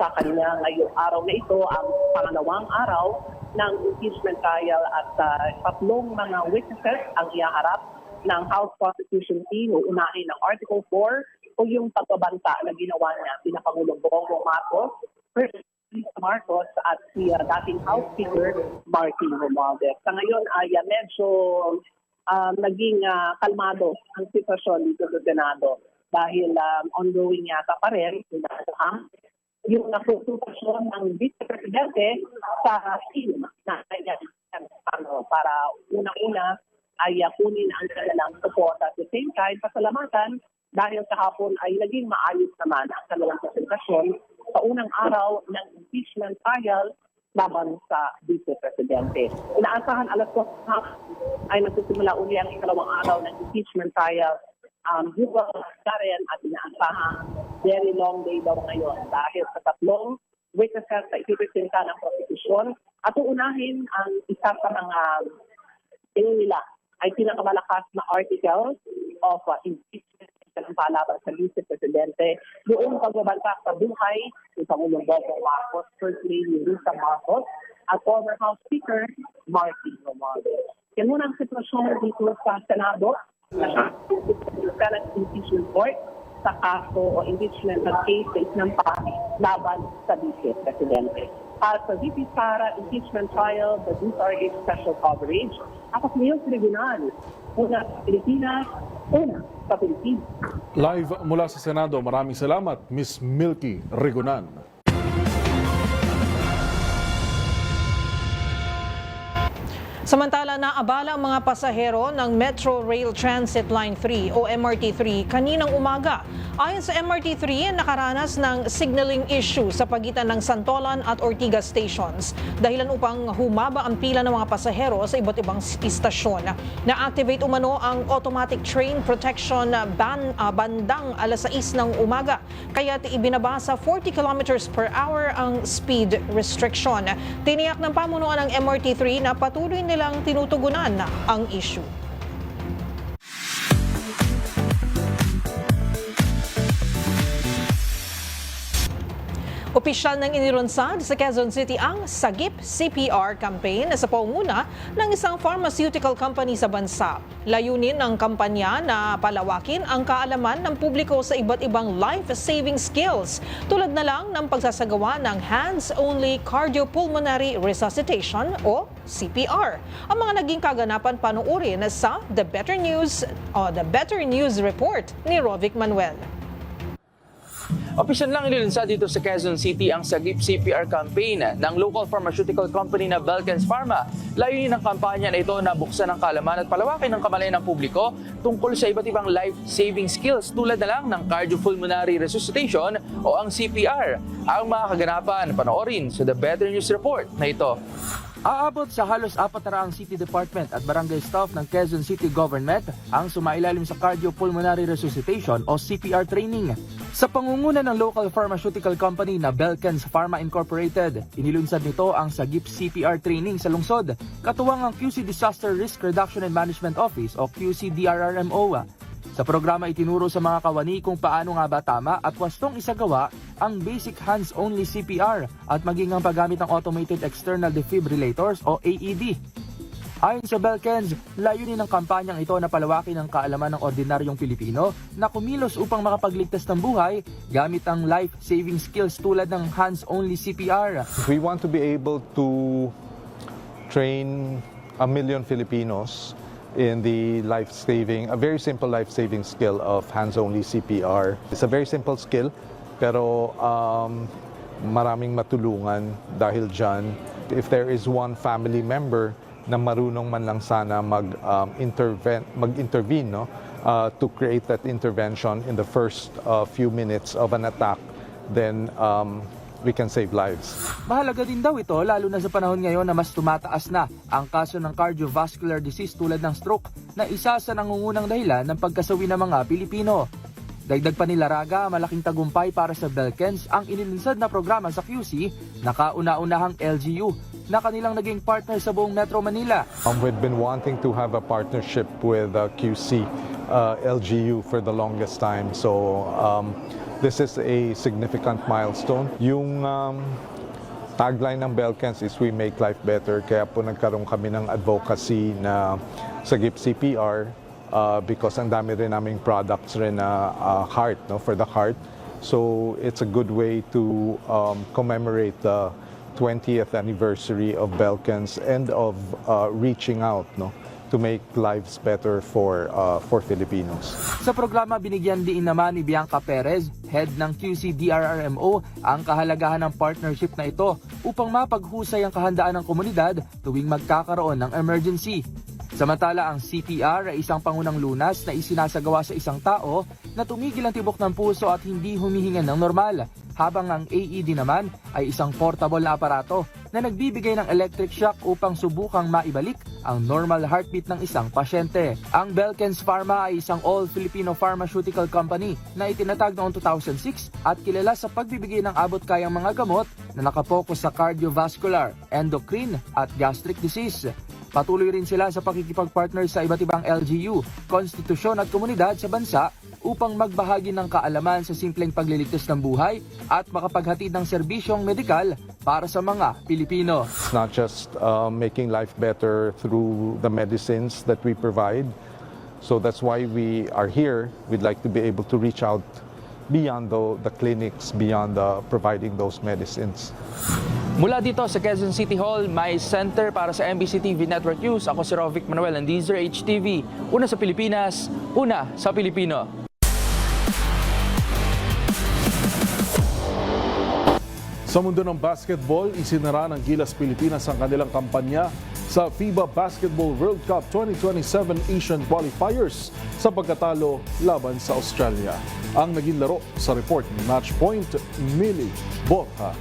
sa kanila ngayong araw na ito, ang pangalawang araw ng impeachment trial at tatlong mga witnesses ang ihaharap ng House Prosecution Team. Uunahin ng Article 4 o yung pagbabanta na ginawa niya sina Pangulong Bongbong Marcos, First Marcos at si dating House Speaker Martin Romualdez. Sa ngayon ay medyo naging kalmado ang sitwasyon dito sa Senado dahil ongoing yata pa rin yung nasusupasyon ng Vice Presidente sa team na para unang-una ay kunin ang kanilang support. At the same time, pasalamatan dahil kahapon ay naging maayos naman ang kanilang presentasyon sa unang araw ng impeachment trial laban sa Vice Presidente. Inaasahan alas 4 ay magsisimula uli ang ikalawang araw ng impeachment trial. Karen at inaasahan very long day daw ngayon dahil sa tatlong witnesses na ipipresenta ng prosecution at uunahin ang isa sa mga nila ay pinakamalakas na article of impeachment ng palaban sa Vice Presidente doon pagbabanta sa buhay ni Pangulong Bongbong Marcos, First Lady Lisa Marcos at former House Speaker Martin Romualdez. Yan muna ang sitwasyon dito sa Senado na Senate Impeachment Court sa kaso o impeachment ng case sa isinampa laban sa Vice Presidente. Para sa VP Sara Impeachment Trial, the DSRH Special Coverage, ako si Milky Regunan, una sa Pilipinas, una sa Pilipinas.
Live mula sa Senado, maraming salamat, Miss Milky Regunan.
Samantala, naabala ang mga pasahero ng Metro Rail Transit Line 3 o MRT3 kaninang umaga Ayon sa MRT3, nakaranas ng signaling issue sa pagitan ng Santolan at Ortigas stations, dahilan upang humaba ang pila ng mga pasahero sa iba't ibang istasyon. Na-activate umano ang automatic train protection bandang alas 6 ng umaga, kaya't ibinaba sa 40 kilometers per hour ang speed restriction. Tiniyak ng pamunuan ng MRT3 na patuloy nilang tinutugunan ang issue. Opisyal nang inilunsad sa Quezon City ang Sagip CPR campaign sa pangunguna ng isang pharmaceutical company sa bansa. Layunin ng kampanya na palawakin ang kaalaman ng publiko sa iba't ibang life-saving skills tulad na lang ng pagsasagawa ng hands-only cardiopulmonary resuscitation o CPR. Ang mga naging kaganapan panuorin sa The Better News Report ni Rovic Manuel.
Opisyal lang inilunsad dito sa Quezon City ang Sagip CPR campaign ng local pharmaceutical company na Belkens Pharma. Layunin ng kampanya na ito na buksan ang kaalaman at palawakin ng kamalayan ng publiko tungkol sa iba't ibang life-saving skills tulad na lang ng cardiopulmonary resuscitation o ang CPR. Ang mga kaganapan panoorin sa The Better News Report na ito. Aabot sa halos 400 city department at barangay staff ng Quezon City Government ang sumailalim sa cardiopulmonary resuscitation o CPR training. Sa pangunguna ng local pharmaceutical company na Belkens Pharma Incorporated, inilunsad nito ang Sagip CPR training sa lungsod, katuwang ang QC Disaster Risk Reduction and Management Office o QC-DRRMO. Sa programa itinuro sa mga kawani kung paano nga ba tama at wastong isagawa ang basic hands-only CPR at maging ang paggamit ng automated external defibrillators o AED. Ayon sa Belkens, layunin ng kampanyang ito na palawakin ang kaalaman ng ordinaryong Pilipino na kumilos upang makapagligtas ng buhay gamit ang life-saving skills tulad ng hands-only CPR.
We want to be able to train 1 million Filipinos in the a very simple life-saving skill of hands-only CPR. It's a very simple skill, pero maraming matulungan dahil dyan. If there is one family member na marunong man lang sana mag-intervene to create that intervention in the first few minutes of an attack, then we can save lives.
Mahalaga din daw ito lalo na sa panahon ngayon na mas tumataas na ang kaso ng cardiovascular disease tulad ng stroke na isa sa nangungunang dahilan ng pagkasawi ng mga Pilipino. Dagdag pa nila Raga, malaking tagumpay para sa Belkens ang inilunsad na programa sa QC na kauna-unahang LGU na kanilang naging partner sa buong Metro Manila.
We've been wanting to have a partnership with QC LGU for the longest time. So this is a significant milestone. Yung tagline ng Belkens is we make life better. Kaya po nagkaroon kami ng advocacy na Sagip CPR because ang dami rin naming products rin na heart, for the heart. So it's a good way to commemorate the 20th anniversary of Belkens and of reaching out, to make lives better for Filipinos.
Sa programa, binigyan din naman ni Bianca Perez, head ng QC-DRRMO, ang kahalagahan ng partnership na ito upang mapaghusay ang kahandaan ng komunidad tuwing magkakaroon ng emergency. Samantala, ang CPR ay isang pangunang lunas na isinasagawa sa isang tao na tumigil ang tibok ng puso at hindi humihinga ng normal, habang ang AED naman ay isang portable na aparato na nagbibigay ng electric shock upang subukang maibalik ang normal heartbeat ng isang pasyente. Ang Belkens Pharma ay isang all-Filipino pharmaceutical company na itinatag noong 2006 at kilala sa pagbibigay ng abot-kayang mga gamot na nakapokus sa cardiovascular, endocrine at gastric disease. Patuloy rin sila sa pakikipag-partner sa iba't ibang LGU, konstitusyon at komunidad sa bansa upang magbahagi ng kaalaman sa simpleng pagliligtas ng buhay at makapaghatid ng serbisyong medikal para sa mga Pilipino.
It's not just making life better through the medicines that we provide. So that's why we are here. We'd like to be able to reach out beyond the clinics, beyond providing those medicines.
Mula dito sa Quezon City Hall, may center para sa MBC TV Network News. Ako si Rovic Manuel ng DZRH-TV. Una sa Pilipinas, una sa Pilipino.
Sa mundo ng basketball, isinara ng Gilas Pilipinas ang kanilang kampanya sa FIBA Basketball World Cup 2027 Asian Qualifiers sa pagkatalo laban sa Australia. Ang naging laro sa report ni Matchpoint, Millie Borja.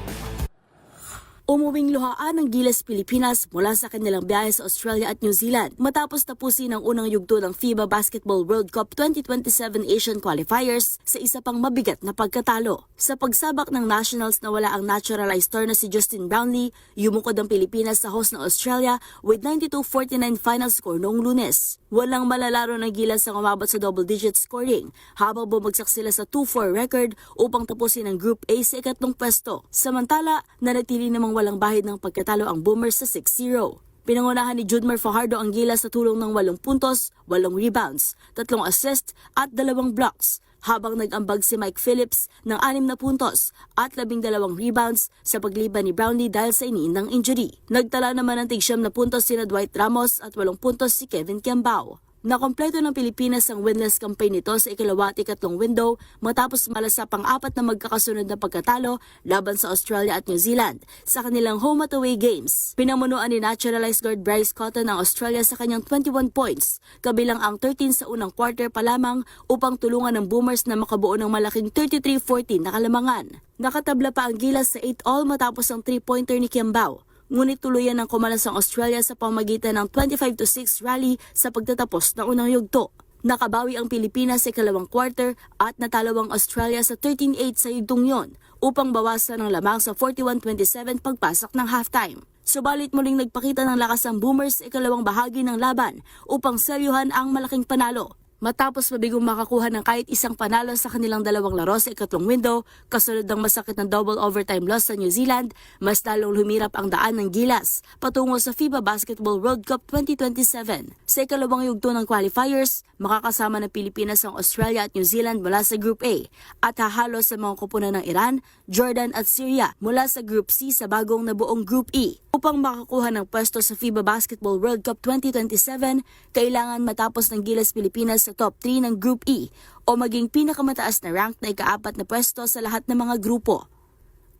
Umuwing luhaan ng Gilas Pilipinas mula sa kanilang biyahe sa Australia at New Zealand matapos tapusin ang unang yugto ng FIBA Basketball World Cup 2027 Asian Qualifiers sa isa pang mabigat na pagkatalo. Sa pagsabak ng Nationals na wala ang naturalized star na si Justin Brownlee, yumukod ang Pilipinas sa host ng Australia with 92-49 final score noong Lunes. Walang malalaro ng Gilas ang umabot sa double-digit scoring habang bumagsak sila sa 2-4 record upang tapusin ang Group A sa ikatlong pwesto. Samantala, nanatili namang walang bahid ng pagkatalo ang Boomers sa 6-0. Pinangunahan ni Judmar Fajardo ang Gilas sa tulong ng 8 puntos, 8 rebounds, 3 assists at 2 blocks, habang nag-ambag si Mike Phillips ng 6 na puntos at 12 rebounds sa pagliban ni Brownlee dahil sa iniindang injury. Nagtala naman ng tig-9 na puntos sina Dwight Ramos at 8 puntos si Kevin Kiambao. Nakompleto ng Pilipinas ang winless campaign nito sa ikalawa at ikatlong window matapos malasap ang 4 na magkakasunod na pagkatalo laban sa Australia at New Zealand sa kanilang home at away games. Pinamunuan ni naturalized guard Bryce Cotton ang Australia sa kanyang 21 points, kabilang ang 13 sa unang quarter pa lamang upang tulungan ng Boomers na makabuo ng malaking 33-14 na kalamangan. Nakatabla pa ang Gilas sa 8-all matapos ang 3-pointer ni Kiambao. Ngunit tuluyan ng kumalas ang Australia sa pamagitan ng 25-6 rally sa pagtatapos ng unang yugto. Nakabawi ang Pilipinas sa ikalawang quarter at natalo ang Australia sa 13-8 sa yugtong yon upang bawasan ang lamang sa 41-27 pagpasok ng halftime. Subalit muling nagpakita ng lakas ang Boomers sa ikalawang bahagi ng laban upang seryuhan ang malaking panalo. Matapos mabigong makakuha ng kahit isang panalo sa kanilang dalawang laro sa ikatlong window, kasunod ng masakit na double overtime loss sa New Zealand, mas lalong humirap ang daan ng Gilas patungo sa FIBA Basketball World Cup 2027. Sa ikalawang yugto ng qualifiers, makakasama ng Pilipinas ang Australia at New Zealand mula sa Group A at hahalo sa mga kupunan ng Iran, Jordan at Syria mula sa Group C sa bagong nabuong Group E. Upang makakuha ng pwesto sa FIBA Basketball World Cup 2027, kailangan matapos ng Gilas Pilipinas sa top 3 ng Group E o maging pinakamataas na rank na ika-4 na pwesto sa lahat ng mga grupo.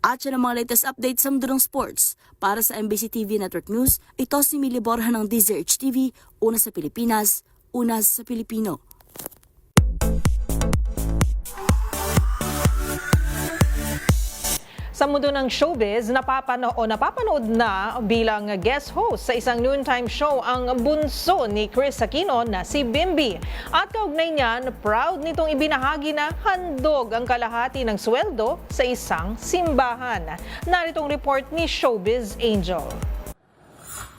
At yan ang mga latest updates sa mundo ng sports. Para sa MBC TV Network News, ito si Millie Borja ng DZRH TV, una sa Pilipinas, una sa Pilipino.
Sa mundo ng showbiz, napapanood na bilang guest host sa isang noontime show ang bunso ni Chris Aquino na si Bimby. At kaugnay niyan, proud nitong ibinahagi na handog ang kalahati ng sweldo sa isang simbahan. Naritong report ni Showbiz Angel.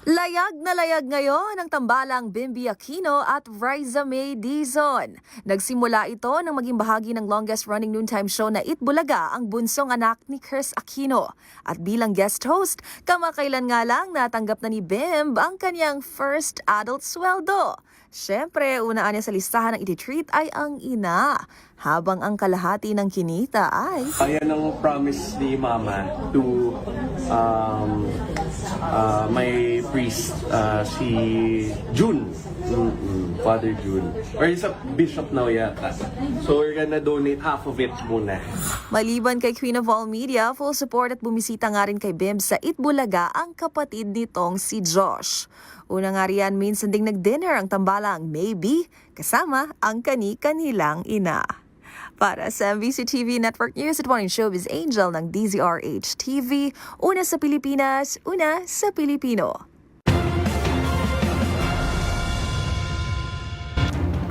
Layag na layag ngayon ang tambalang Bimby Aquino at Riza May Dizon. Nagsimula ito nang maging bahagi ng longest-running noontime show na Itbulaga ang bunsong anak ni Chris Aquino. At bilang guest host, kamakailan nga lang natanggap na ni Bimb ang kanyang first adult sweldo. Siyempre, unaan niya sa listahan ng iti-treat ay ang ina, habang ang kalahati ng kinita ay...
Ayan ang promise ni Mama to my priest, si June. Father June. Or he's a bishop now yata. So we're gonna donate half of it muna.
Maliban kay Queen of All Media, full support at bumisita nga rin kay Bimb sa Itbulaga ang kapatid nitong si Josh. Una nga riyan, minsan ding nag-dinner ang tambalang Maybe kasama ang kani-kanilang ina. Para sa MBC TV Network News, ito ang Showbiz Angel ng DZRH TV. Una sa Pilipinas, una sa Pilipino.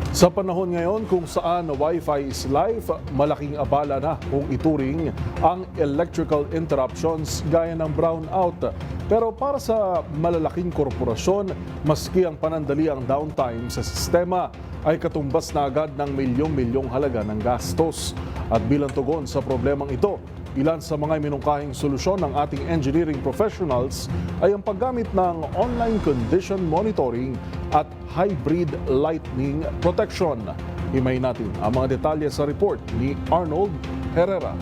Sa panahon ngayon kung saan Wi-Fi is life, malaking abala na kung ituring ang electrical interruptions gaya ng brownout. Pero para sa malalaking korporasyon, maski ang panandaliang downtime sa sistema ay katumbas na agad ng milyong-milyong halaga ng gastos. At bilang tugon sa problemang ito, ilan sa mga minungkahing solusyon ng ating engineering professionals ay ang paggamit ng online condition monitoring at hybrid lightning protection. Himay natin ang mga detalye sa report ni Arnold Herrera.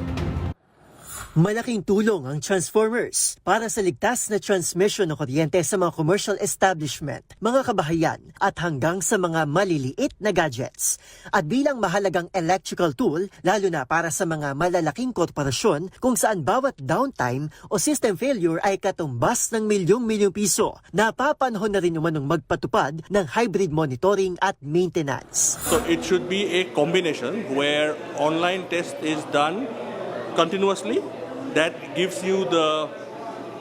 Malaking tulong ang transformers para sa ligtas na transmission ng kuryente sa mga commercial establishment, mga kabahayan at hanggang sa mga maliliit na gadgets. At bilang mahalagang electrical tool, lalo na para sa mga malalaking korporasyon kung saan bawat downtime o system failure ay katumbas ng milyong-milyong piso, napapanahon na rin umanong magpatupad ng hybrid monitoring at maintenance.
So it should be a combination where online test is done continuously. That gives you the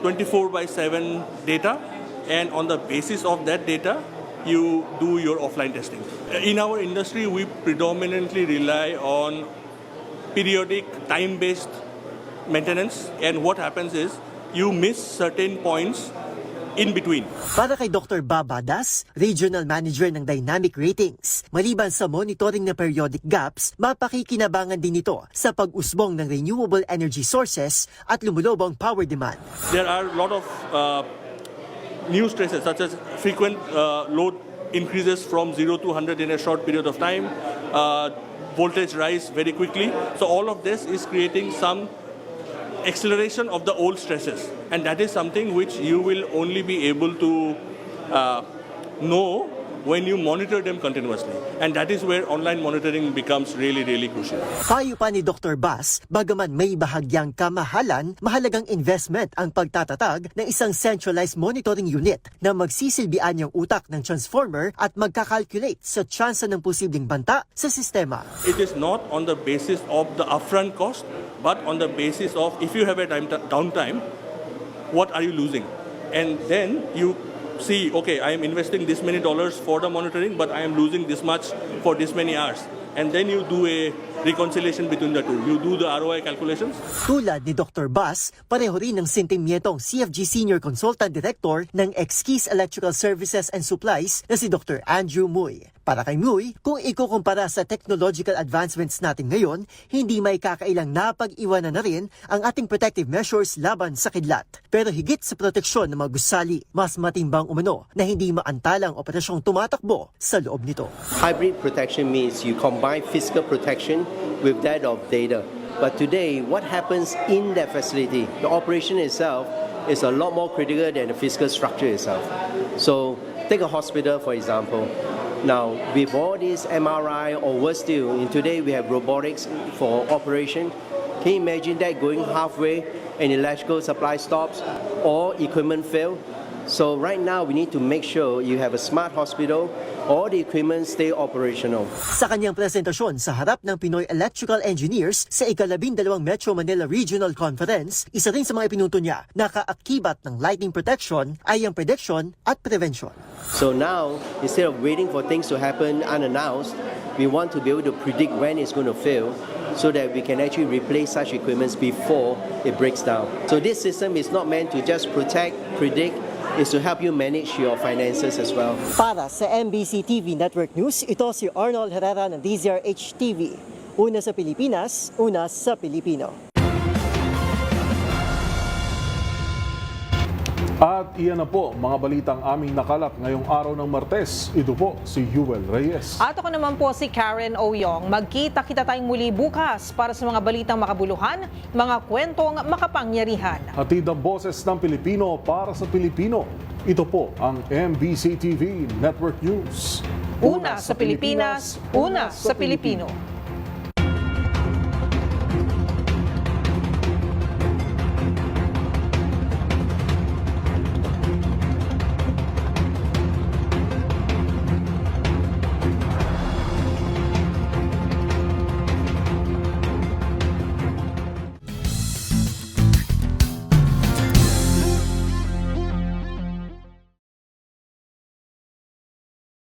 24/7 data, and on the basis of that data, you do your offline testing. In our industry, we predominantly rely on periodic time-based maintenance, and what happens is you miss certain points in between.
Para kay Dr. Babadas, Regional Manager ng Dynamic Ratings, maliban sa monitoring ng periodic gaps, mapakikinabangan din ito sa pag-usbong ng renewable energy sources at lumulobong power demand.
There are a lot of new stresses such as frequent load increases from 0 to 100 in a short period of time, voltage rise very quickly. So all of this is creating some acceleration of the old stresses, and that is something which you will only be able to know when you monitor them continuously, and that is where online monitoring becomes really crucial.
Payo pa ni Dr. Bas, bagaman may bahagyang kamahalan, mahalagang investment ang pagtatatag ng isang centralized monitoring unit na magsisilbian yung utak ng transformer at magkakalculate sa tsansa ng posibleng banta sa sistema.
It is not on the basis of the upfront cost, but on the basis of if you have a downtime, what are you losing? And then you see, okay, I am investing this many dollars for the monitoring, but I am losing this much for this many hours. And then you do a reconciliation between the two. You do the ROI calculations.
Tulad ni Dr. Bas, pareho rin ng sentimientong CFG Senior Consultant Director ng Exkis Electrical Services and Supplies na si Dr. Andrew Muy. Para kay Muy, kung ikukumpara sa technological advancements natin ngayon, hindi may kakailang napag-iwanan na rin ang ating protective measures laban sa kidlat. Pero higit sa proteksyon ng mga gusali, mas matimbang umano na hindi maantalang operasyong tumatakbo sa loob nito.
Hybrid protection means you combine physical protection with that of data. But today, what happens in that facility, the operation itself is a lot more critical than the physical structure itself. So take a hospital, for example. Now, with all this MRI, or worse still, in today we have robotics for operation. Can you imagine that going halfway and electrical supply stops or equipment fail? So right now, we need to make sure you have a smart hospital, all the equipment stay operational.
Sa kanyang presentasyon sa harap ng Pinoy Electrical Engineers sa ika-12 Metro Manila Regional Conference, isa rin sa mga ipinunto niya na kaakibat ng lightning protection ay ang prediction at prevention.
So now, instead of waiting for things to happen unannounced, we want to be able to predict when it's going to fail so that we can actually replace such equipment before it breaks down. So this system is not meant to just protect, predict, is to help you manage your finances as well.
Para sa MBC TV Network News, ito si Arnold Herrera ng DZRH TV. Una sa Pilipinas, una sa Pilipino.
At iyan na po mga balitang aming nakalap ngayong araw ng Martes. Ito po si Yuel Reyes.
At ako naman po si Karen Oyong. Magkita-kita tayong muli bukas para sa mga balitang makabuluhan, mga kwentong makapangyarihan.
Hatid ang boses ng Pilipino para sa Pilipino. Ito po ang MBC TV Network News.
Una sa Pilipinas, una sa Pilipino.